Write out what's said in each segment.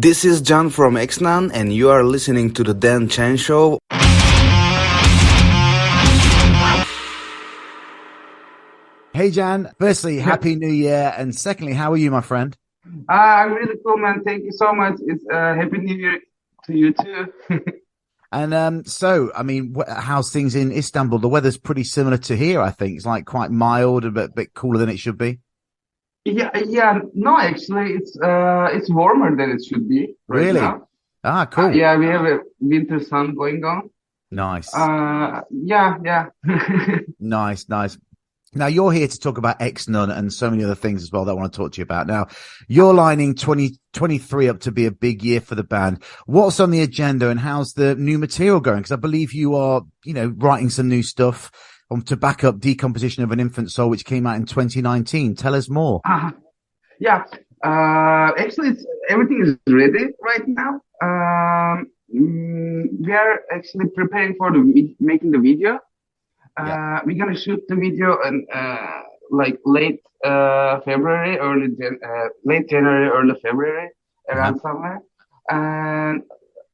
This is John from Exnun, and you are listening to the Dan Chen Show. Hey, Jan. Firstly, Happy New Year. And secondly, how are you, my friend? I'm really cool, man. Thank you so much. It's Happy New Year to you too. And how's things in Istanbul? The weather's pretty similar to here, I think. It's like quite mild, a bit cooler than it should be. Yeah. No, actually, it's warmer than it should be right Really? now. Ah, cool. Yeah, we have a winter sun going on. Nice. Yeah. Nice. Now, you're here to talk about Exnun and so many other things as well that I want to talk to you about. Now, you're lining 2023 up to be a big year for the band. What's on the agenda and how's the new material going? Because I believe you are, writing some new stuff to back up Decomposition of an Infant Soul, which came out in 2019. Tell us more. Yeah. Actually, everything is ready right now. We are actually preparing for making the video. We're gonna shoot the video in like late February, late January, early February, around somewhere, and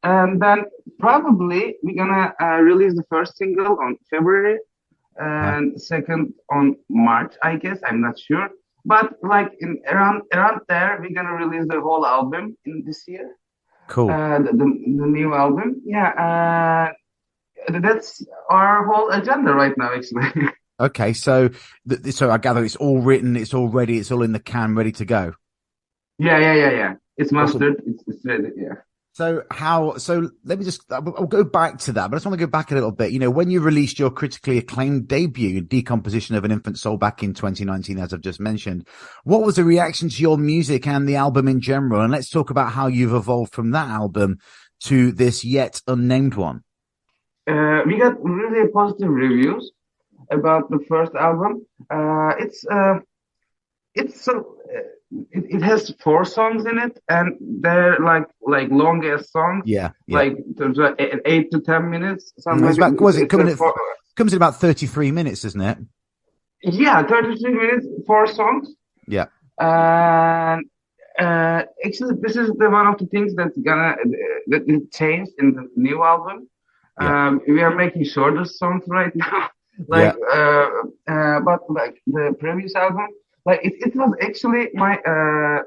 then probably we're gonna release the first single on February and second on March, I guess. I'm not sure, but like in around there, we're gonna release the whole album in this year. Cool. The new album, yeah. That's our whole agenda right now, actually. Okay, so I gather it's all written, it's all ready, it's all in the can, ready to go. Yeah. It's mastered. Awesome. It's ready. Yeah. So let me I'll go back to that, but I just want to go back a little bit. When you released your critically acclaimed debut, Decomposition of an Infant Soul, back in 2019, as I've just mentioned, what was the reaction to your music and the album in general? And let's talk about how you've evolved from that album to this yet unnamed one. We got really positive reviews about the first album. It has 4 songs in it, and they're like long ass songs. Yeah. Like 8 to 10 minutes. Comes in about 33 minutes, isn't it? Yeah, 33 minutes, 4 songs. Yeah. And actually, this is one of the things that it changed in the new album. Yeah. We are making shorter songs right now, but like the previous album, like it was actually I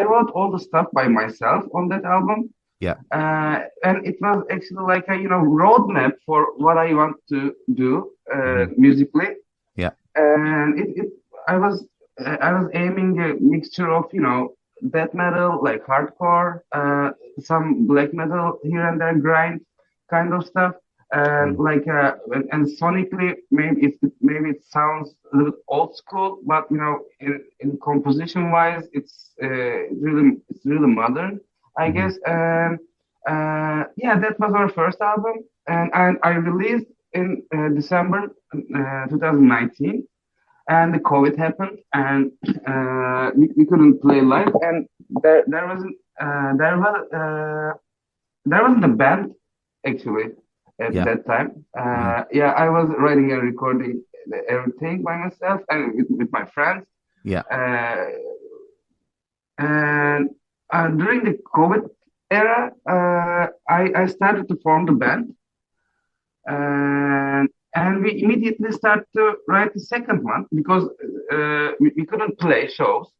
wrote all the stuff by myself on that album. Yeah. And it was actually like a roadmap for what I want to do musically. Yeah. And I was aiming a mixture of death metal, like hardcore, some black metal here and there, grind kind of stuff, and and sonically maybe it sounds a little old school, but in composition wise it's really modern, I guess. And that was our first album, and I released in December 2019, and the COVID happened, and we couldn't play live, and there wasn't a band actually at that time. I was writing and recording everything by myself and with my friends. Yeah. And during the COVID era, I started to form the band, and we immediately started to write the second one because we couldn't play shows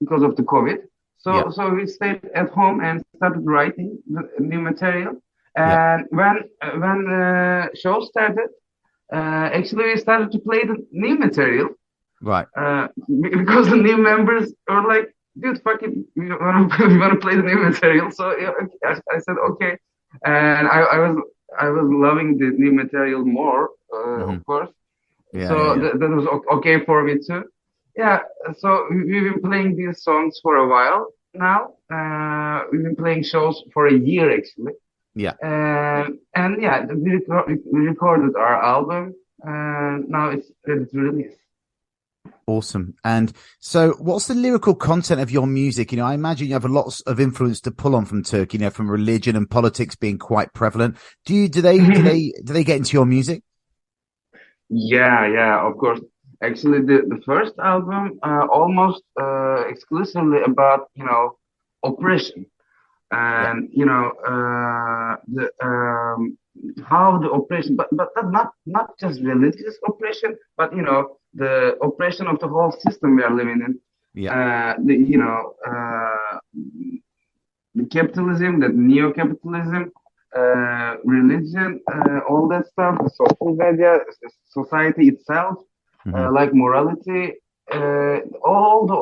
because of the COVID. So we stayed at home and started writing the new material. And when the show started, actually we started to play the new material, right? Because the new members were like, "Dude, fuck it, we want to play the new material." So I said okay, and I was loving the new material more, of course. That was okay for me too. Yeah. So we've been playing these songs for a while now. We've been playing shows for a year actually. Yeah. We recorded our album, and now it's ready to release. Awesome. And so what's the lyrical content of your music? I imagine you have a lot of influence to pull on from Turkey, from religion and politics being quite prevalent. Do they get into your music? Yeah, of course. Actually, the first album almost exclusively about oppression. Yeah. and the how the oppression, but not just religious oppression, but the oppression of the whole system we are living in. Yeah. The the capitalism, the neo-capitalism, religion, all that stuff, the social media, society itself, Hmm. like morality, all the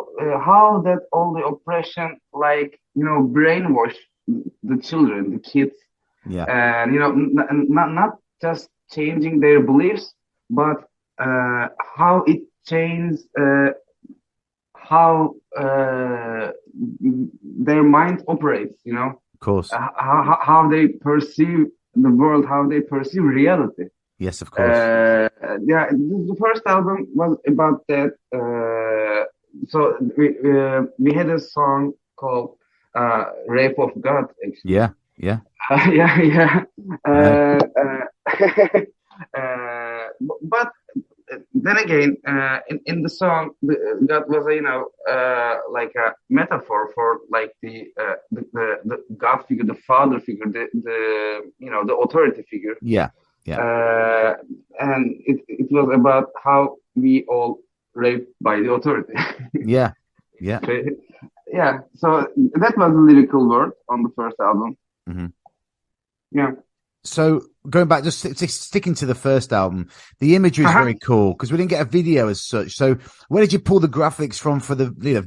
how that all the oppression, like brainwash the children, the kids, Yeah. and not just changing their beliefs, but how it changes how their mind operates, Of course. how they perceive the world, how they perceive reality. Yes, of course. Yeah, the first album was about that. So we had a song called "Rape of God," actually. Yeah. Yeah. Yeah, yeah. I know. But then again, in the song, God was like a metaphor for like the God figure, the father figure, the authority figure, Yeah. Yeah. uh, and it was about how we all raped by the authority. Yeah. Yeah. Yeah, so that was the lyrical word on the first album. Hmm. Yeah. So going back, just sticking to the first album, the imagery is Uh-huh. very cool because we didn't get a video as such. So where did you pull the graphics from for the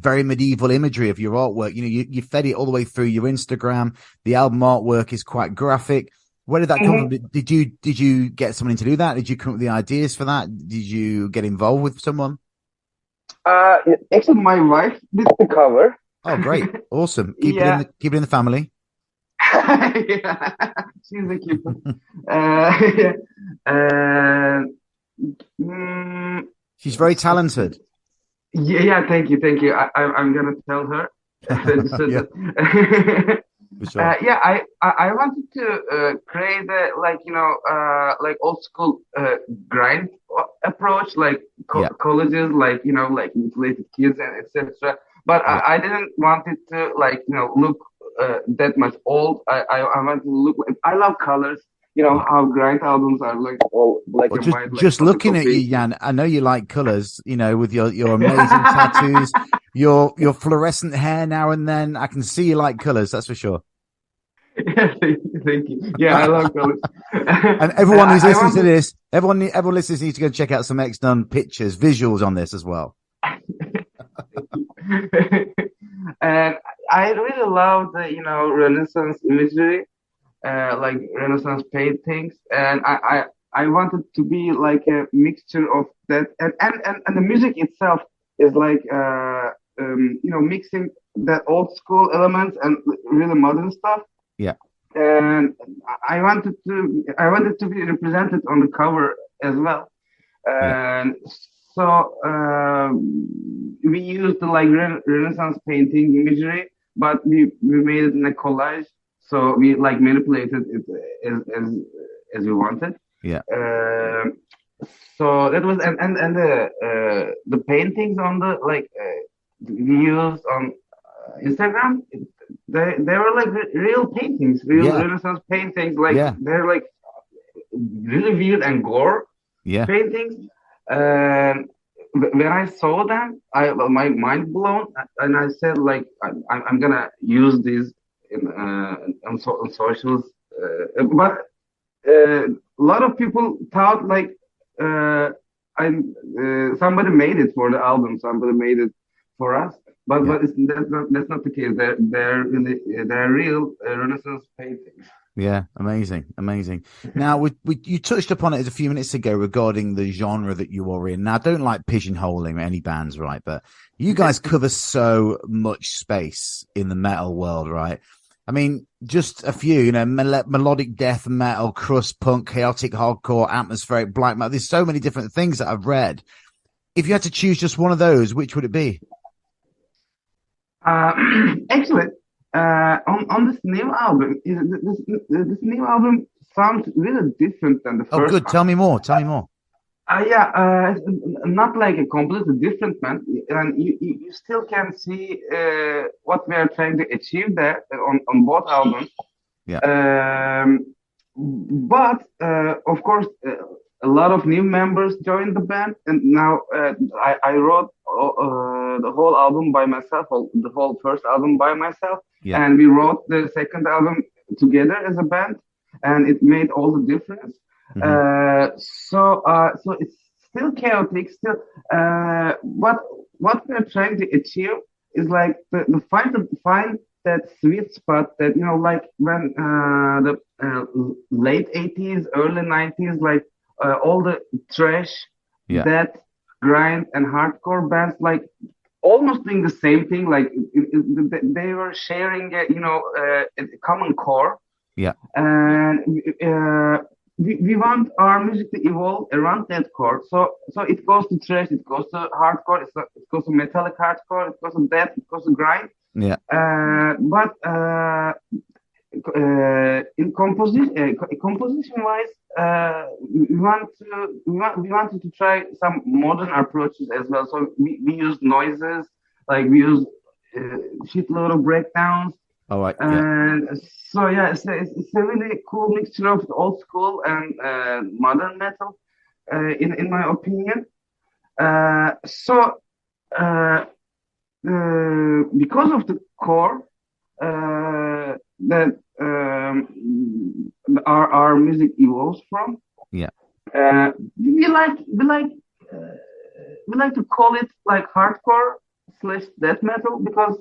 very medieval imagery of your artwork? You fed it all the way through your Instagram. The album artwork is quite graphic. Where did that come from? Mhm. Did you get someone to do that? Did you come up with the ideas for that? Did you get involved with someone? Uh, Actually, my wife did the cover. Oh, great. Awesome. Yeah. Keep it in the family. Yeah. She's a keeper. Yeah. Uh, mm, She's very talented. yeah, yeah, thank you. I'm gonna tell her. So Yeah, that for sure. yeah, I wanted to create a like like old school grind approach, like Yeah. colleges, like like mutilated kids and etc. But Yeah. I didn't want it to like look that much old. I want to look like I love colors. You know Yeah. how grind albums are like all black Well, and just white, like just looking at you, photocopy. Jan, I know you like colours. With your amazing tattoos, your fluorescent hair now and then. I can see you like colours. That's for sure. Yeah, thank you. Yeah, I love colors. And everyone who's I listening to wanted. this, everyone listening needs to go check out some Exnun pictures, visuals on this as well. And I really love the Renaissance imagery, like Renaissance paintings, and I wanted to be like a mixture of that, and the music itself is like mixing that old school elements and really modern stuff. Yeah. And I wanted to be represented on the cover as well. Yeah. And so we used the like Renaissance painting imagery, but we made it in a collage. So we like manipulated it as we wanted. Yeah. Um so that was and the paintings on the like we used on Instagram. They were like real paintings, real Yeah. Renaissance paintings. Like Yeah. they're like really weird and gore Yeah. paintings. And when I saw them, my mind blown, and I said like I'm gonna use these on socials. But a lot of people thought like I'm somebody made it for the album, somebody made it for us. Yeah. But that's not the case. They're real Renaissance paintings. Yeah, amazing, amazing. Now, you touched upon it a few minutes ago regarding the genre that you are in. Now, I don't like pigeonholing any bands, right? But you guys cover so much space in the metal world, right? I mean, just a few, melodic death metal, crust punk, chaotic hardcore, atmospheric black metal. There's so many different things that I've read. If you had to choose just one of those, which would it be? Uh, Actually, on this new album, this new album sounds really different than the Oh, first good. one. Tell me more. Tell me more. Yeah, not like a completely different band, and you still can see what we are trying to achieve there on both albums. Yeah. Um, but of course, a lot of new members joined the band, and now I wrote the whole album by myself, the whole first album by myself, Yeah. and we wrote the second album together as a band, and it made all the difference. Hmm. So it's still chaotic, still. What we're trying to achieve is like the find that sweet spot that like when the late 80s, early 90s, like all the trash, Yeah. death, grind, and hardcore bands, like almost doing the same thing. Like they were sharing, a common core, Yeah. and we want our music to evolve around that core. So it goes to thrash, it goes to hardcore, it goes to metallic hardcore, it goes to death, it goes to grind. Yeah. But in composition wise, we wanted to try some modern approaches as well. So we use noises, like we use shitload of breakdowns, All right. Yeah. and so yeah, it's a really cool mixture of old school and modern metal, in my opinion. So uh, because of the core that our music evolves from, Yeah. we uh, like to call it like hardcore slash death metal because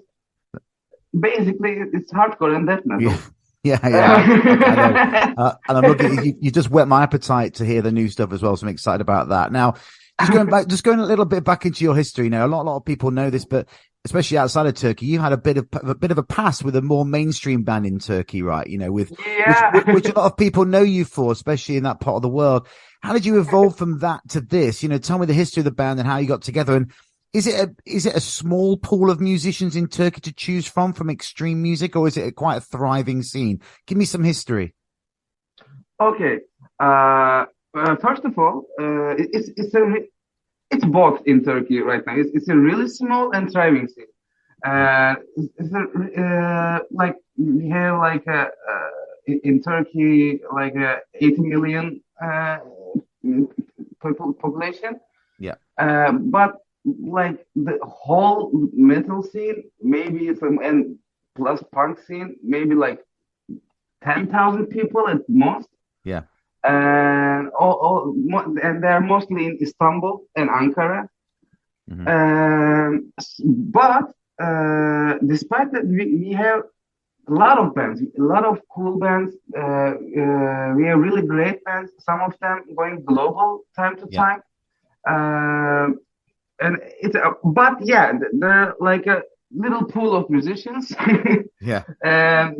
basically it's hardcore and death Yeah. metal. Yeah, I know. And I'm looking. You just whet my appetite to hear the new stuff as well. So I'm excited about that. Now, just going a little bit back into your history. Now, a lot of people know this, but especially outside of Turkey, you had a bit of a past with a more mainstream band in Turkey, right? With Yeah. which a lot of people know you for, especially in that part of the world. How did you evolve from that to this? Tell me the history of the band and how you got together. And is it a small pool of musicians in Turkey to choose from extreme music, or is it quite a thriving scene? Give me some history. Okay. First of all, it's both in Turkey right now. It's a really small and thriving scene. Like we have like in Turkey like 80 million population. Yeah. But like the whole metal scene, maybe and plus punk scene, maybe like 10,000 people at most. Yeah. And and they're mostly in Istanbul and Ankara. Hmm. But despite that, we have a lot of bands, a lot of cool bands. We have really great bands. Some of them going global time to Yeah. time. And it's but yeah, they're like a little pool of musicians. Yeah. And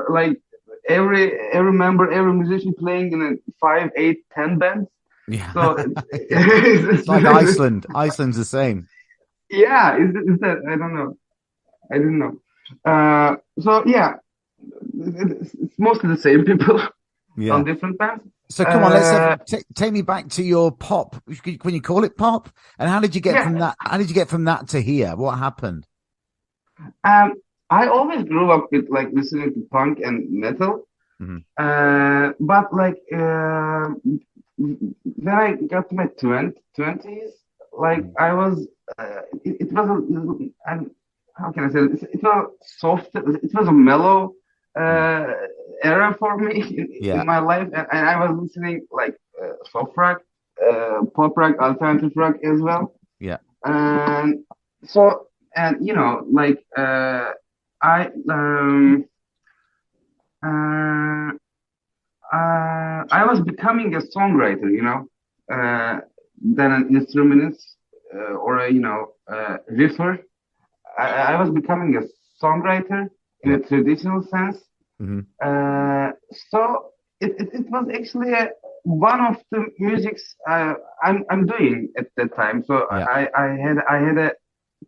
like every member, every musician playing in a 5, 8, 10 bands. Yeah. So It's like Iceland. Iceland's the same. yeah, is that I don't know. I didn't know. So yeah, it's mostly the same people Yeah. on different bands. So come on, let's take me back to your pop. When you call it pop, and how did you get Yeah. from that? How did you get from that to here? What happened? Um, I always grew up with like listening to punk and metal. Hmm. But like when I got to my 20s, like I was, it was and how can I say it? It was soft. It was a mellow era for me Yeah. in my life, and I was listening like soft rock, pop rock, alternative rock as well. Yeah. And so, and like I uh, I was becoming a songwriter, than an instrumentalist or a riffer. I was becoming a songwriter in Yeah. a traditional sense. Hmm. So it was actually one of the musics I'm doing at that time. So Yeah. I had a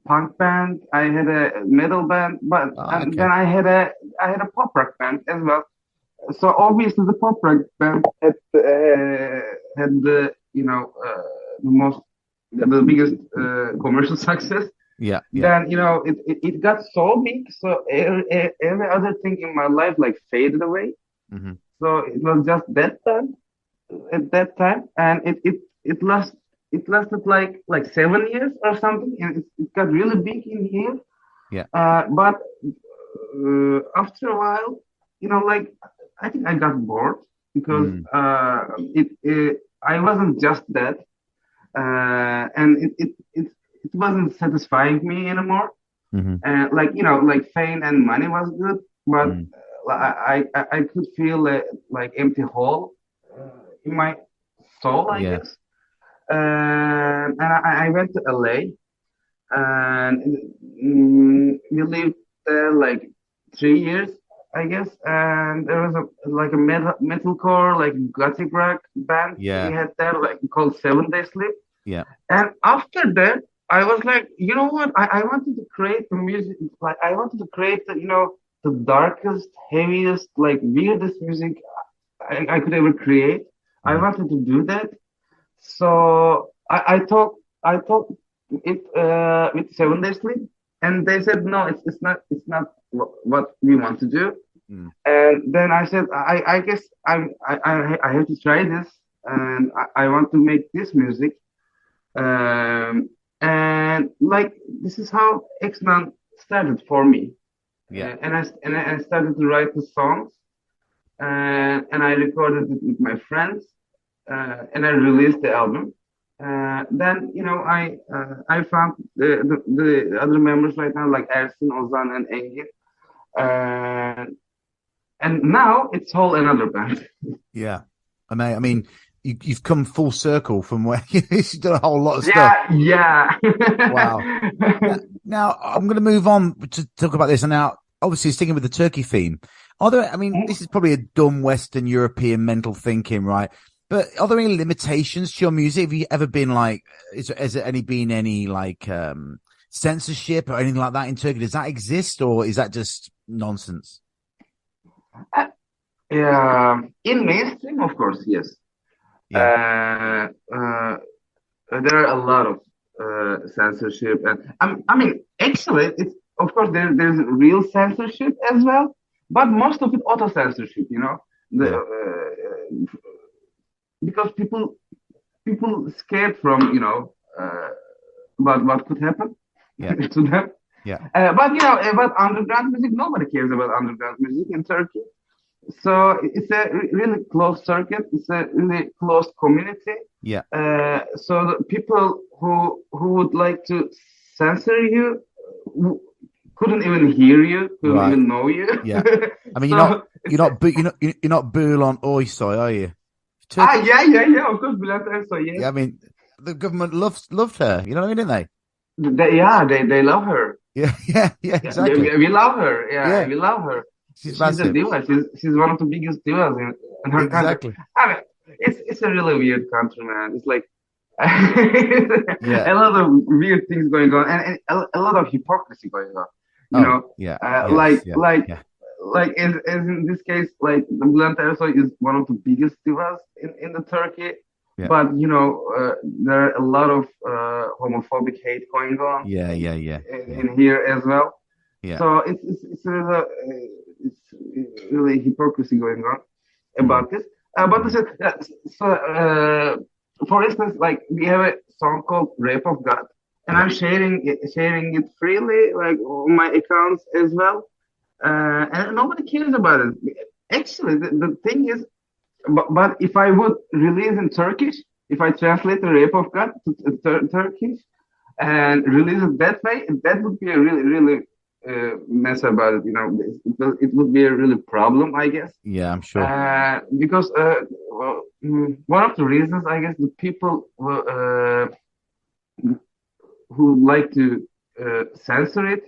punk band, I had a metal band, but and Okay. then I had a pop rock band as well. So obviously the pop rock band had the the biggest commercial success. Yeah. Then it got so big, so every other thing in my life like faded away. Hmm. So it was just that time at that time, and it lasted like 7 years or something, and it got really big in here. Yeah. But after a while, like I think I got bored because Mm. I wasn't just that, and it wasn't satisfying me anymore. Hmm. Like like fame and money was good, but Mm. I could feel like empty hole in my soul, I Yeah. guess. And I went to LA, and we lived there like 3 years, I guess. And there was like a metalcore, like gothic rock band we Yeah. had there, like called 7 Day Sleep. Yeah. And after that, I was like, you know what? I wanted to create the music, like I wanted to create the darkest, heaviest, like weirdest music I could ever create. I Hmm. wanted to do that. So I talked it with 7 Day Sleep, and they said no, it's not what we want to do. Mm. And then I said I guess I have to try this, and I want to make this music. Um, and like this is how Exnun started for me. Yeah. And I started to write the songs, and I recorded it with my friends, and I released the album. Then I found the other members right now like Ersin, Ozan, and Engin, and now it's whole another band. Yeah. I mean, you've come full circle from where you've done a whole lot of stuff. Yeah, Wow. yeah. Now I'm going to move on to talk about this. And now, obviously, sticking with the Turkey theme, I mean, this is probably a dumb Western European mental thinking, right? But are there any limitations to your music? Have you ever been like, has there been any like, censorship or anything like that in Turkey? Does that exist, or is that just nonsense? Yeah, in mainstream, of course, yes. Yeah. Uh, uh, there are a lot of censorship, and I mean, actually, it's of course there's real censorship as well, but most of it auto censorship, the Yeah. because people scared from what could happen Yeah. to them. Yeah. But about underground music, nobody cares about underground music in Turkey. So it's a really closed circuit. It's a really closed community. Yeah. So the people who would like to censor you couldn't even hear you, couldn't Right. even know you. Yeah. I mean, So you're not Bul on Oysoy, are you? Turkish? yeah. Of course, Bülent Ersoy, yes. Yeah. I mean, the government loved her. You know what I mean, didn't they? They love her. Yeah. Yeah. Yeah. Yeah, Exactly. we love her. Yeah, Yeah. we love her. She's She's a massive. diva. She's one of the biggest divas in her country. Exactly. I mean, it's a really weird country, man. It's like Yeah. a lot of weird things going on, and a lot of hypocrisy going on. Oh, yeah. Yes. Like Yeah. like Yeah. like as in this case, like the Bülent Ersoy is one of the biggest divas in the Turkey, Yeah. but there are a lot of homophobic hate going on Yeah. Yeah. Yeah. in here as well. Yeah. So it's really hypocrisy going on about this. But this is, for instance, like we have a song called "Rape of God," and Yeah. I'm sharing it freely, like on my accounts as well, and nobody cares about it. Actually, the thing is, but if I would release in Turkish, if I translate the "Rape of God" to Turkish and release it that way, that would be a really, really mess about it. It would be a really problem, I guess. Yeah. I'm sure. Because one of the reasons, I guess, the people who like to censor it,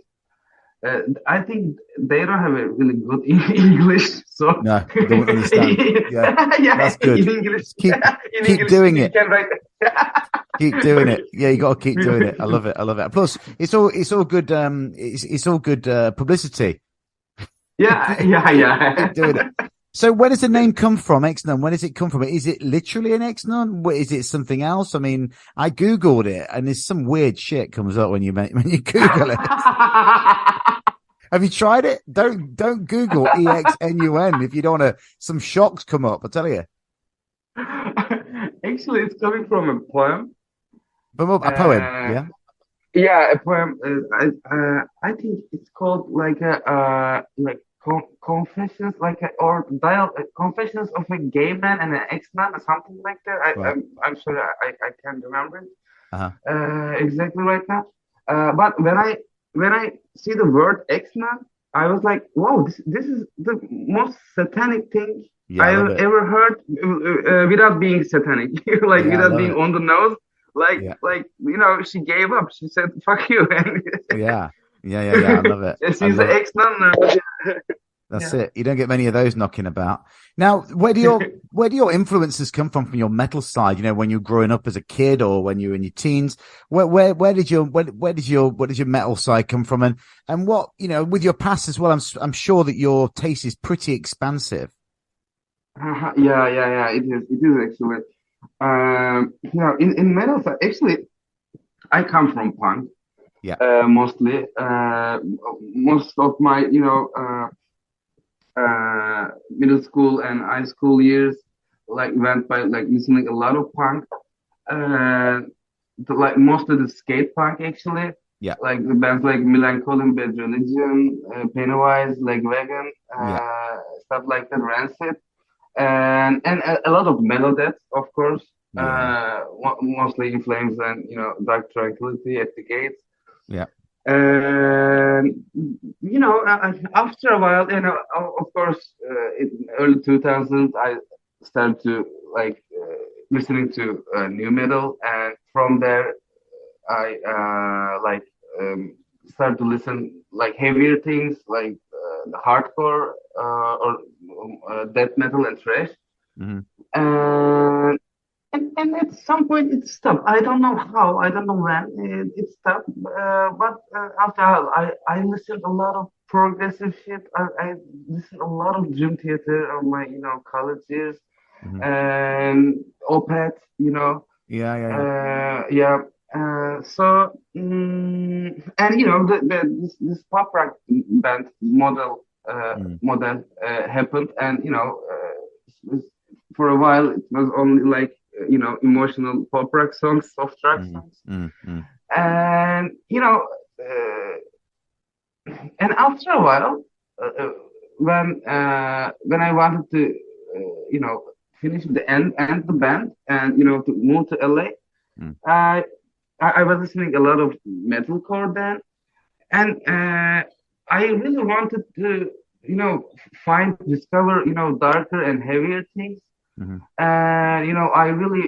I think they don't have a really good English, so No, they don't understand. Yeah. yeah, That's good. in English, Just keep in keep English, doing you it. can write. Keep doing it. Yeah, you got to keep doing it. I love it. I love it. Plus, it's all good. It's all good publicity. Yeah. Keep doing it. So where does the name come from, Exnun? Where does it come from? Is it literally an Exnun? Is it something else? I mean, I Googled it and there's some weird shit comes up when you Google it. Have you tried it? Don't Google EXNUN if you don't want some shocks come up, I tell you. Actually, it's coming from a poem. From a poem, Uh, yeah? yeah, a poem. I think it's called like a confessions, like a or dial confessions of a gay man and an ex-man or something like that. Right. I'm sure I can't remember it Uh-huh. exactly right now. But when I see the word ex-man, I was like, wow, this is the most satanic thing Yeah, I love I've it. ever heard without being satanic, like Yeah, I without love being it. on the nose. Yeah. Like she gave up. She said, "Fuck you," and Yeah. Yeah. I love it. I she's the love it. ex-nun now. That's Yeah. it. You don't get many of those knocking about. Now, where do your influences come from your metal side? You know, when you're growing up as a kid or when you're in your teens, where did your metal side come from? And what, you know, with your past as well, I'm sure that your taste is pretty expansive. Yeah. It is actually. In metal, actually, I come from punk. Yeah. Mostly. Most of my, middle school and high school years, like went by like listening a lot of punk. Uh, like most of the skate punk actually. Yeah. Like the bands like Melancholy, Bad Religion, Pennywise, like Vegan, Yeah. stuff like that, Rancid, and a lot of Megadeth, of course. Yeah. Mostly In Flames and Dark Tranquility at the Gates. Yeah. And after a while, of course, in early 2000s, I started to like listening to new metal, and from there, I started to listen like heavier things like the hardcore or death metal and thrash. Hmm. And and at some point it stopped. I don't know how, I don't know when it stopped. But after I listened a lot of progressive shit. I listened a lot of Dream Theater on my college years Hmm. and Opeth. Yeah. Yeah. And this pop rock band Mm. model happened, and for a while it was only like emotional pop rock songs, soft rock Mm. songs, Mm. and and after a while, when I wanted to finish the end the band and to move to LA, Mm. I was listening a lot of metalcore then, and I really wanted to discover darker and heavier things. Mm. I really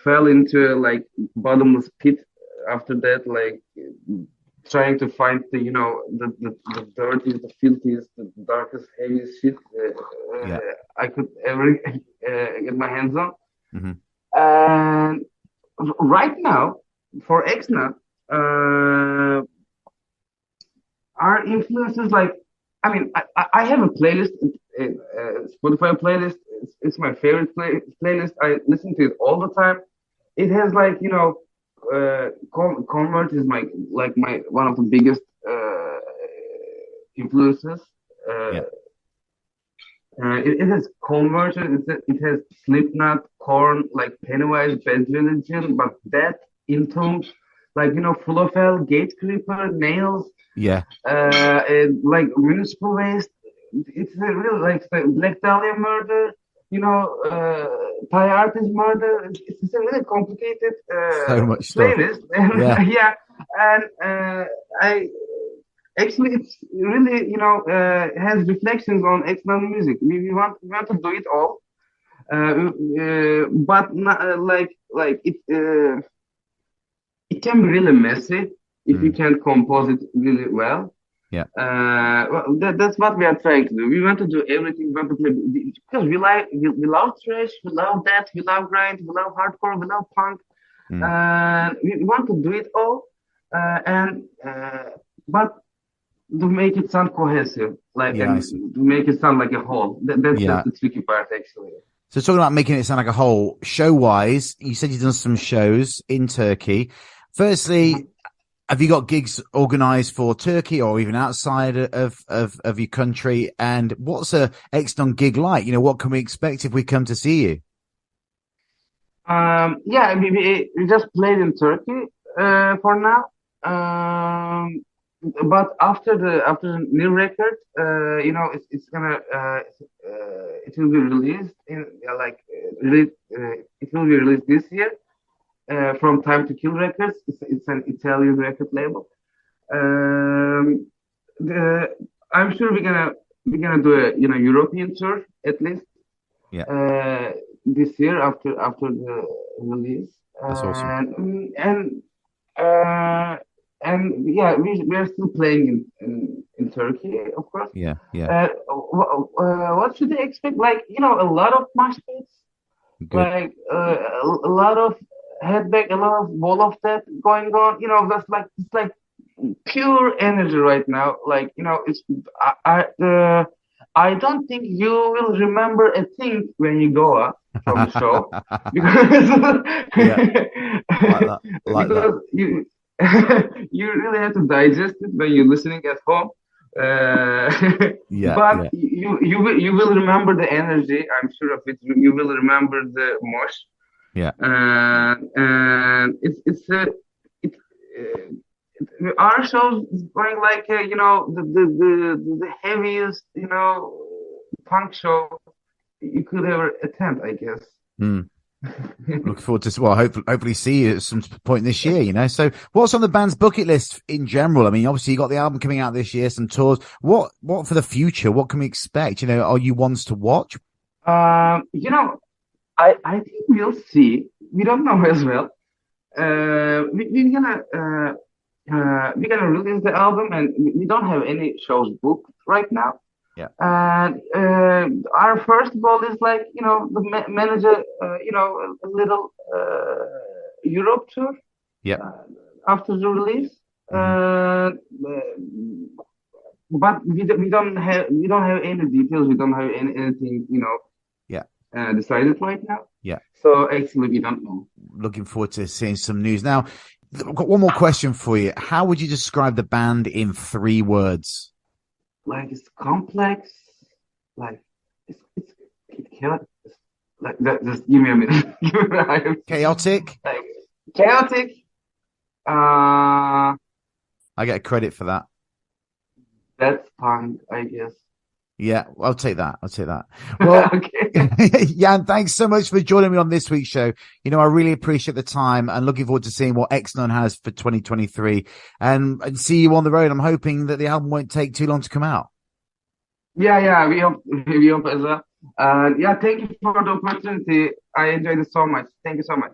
fell into like bottomless pit after that, like trying to find the dirtiest, the filthiest, the darkest, heaviest shit Yeah. I could ever get my hands on. Hmm. And right now, for Exnut, our influences like, I mean, I have a playlist, Spotify playlist. It's my favorite playlist. I listen to it all the time. It has like Convert is my one of the biggest influences. Uh, Yeah. it has Conversion. It has Slipknot, Korn, like Pennywise, Bad Religion, but that in terms like Full of Hell, Gatecreeper, Nails, Yeah. and, like Municipal Waste. It's a real like the Black Dahlia murder. Thai artist murder. It's a really complicated So much stuff. playlist, and Yeah. yeah, and I actually it's really has reflections on Exnun music. We want to do it all, but not, like it can be really messy if you Mm. can't compose it really well. Yeah. That's what we are trying to do. We want to do everything. We want to play because we love thrash, we love that, we love grind, we love hardcore, we love punk, Mm. and we want to do it all. And but to make it sound cohesive, like, Yeah, I and see. to make it sound like a whole. That's Yeah. the tricky part, actually. So talking about making it sound like a whole, show-wise, you said you've done some shows in Turkey. Firstly, have you got gigs organized for Turkey or even outside of your country? And what's a Exnun gig like? You know, what can we expect if we come to see you? Yeah, we just played in Turkey for now. Um, but after the new record, it's gonna it will be released in it will be released this year from Time to Kill Records. It's an Italian record label. Um, the I'm sure we're gonna do a European tour at least Yeah, uh, this year after the release, that's awesome. uh, and yeah, we're still playing in Turkey, of course. Yeah, yeah, What should they expect? Like, a lot of mosh pits, good. like a lot of headbang, a lot of wall of death going on. That's like it's like pure energy right now. Like, I don't think you will remember a thing when you go out from the show because Yeah, like that, like that. because you you really have to digest it when you're listening at home. Uh, Yeah, but yeah, you will remember the energy. I'm sure of it. You will remember the mosh. yeah, And it, our show is going like the heaviest punk show you could ever attend, I guess. Mm. Looking forward to, well, hopefully see you at some point this year, you know. So what's on the band's bucket list in general? I mean, obviously you got the album coming out this year, some tours. What for the future? What can we expect? You know, are you ones to watch? Um, you know, I think we'll see. We don't know as well. We're gonna release the album, and we don't have any shows booked right now. Yeah. And our first goal is like, the manager, a little Europe tour Yeah. uh, after the release. Hmm. But we don't have any details. We don't have anything, Yeah. decided right now. Yeah. So actually, we don't know. Looking forward to seeing some news. Now, I've got one more question for you. How would you describe the band in 3 words? Like, it's complex. Like, it cannot. Like that. Just give me a minute. Chaotic. Like, chaotic. Uh, I get credit for that. that's fine, I guess. Yeah, I'll take that. I'll take that. Well, Okay. Jan, thanks so much for joining me on this week's show. You know, I really appreciate the time and looking forward to seeing what Exnun has for 2023 and see you on the road. I'm hoping that the album won't take too long to come out. Yeah. We hope as well. Yeah. Thank you for the opportunity. I enjoyed it so much. Thank you so much.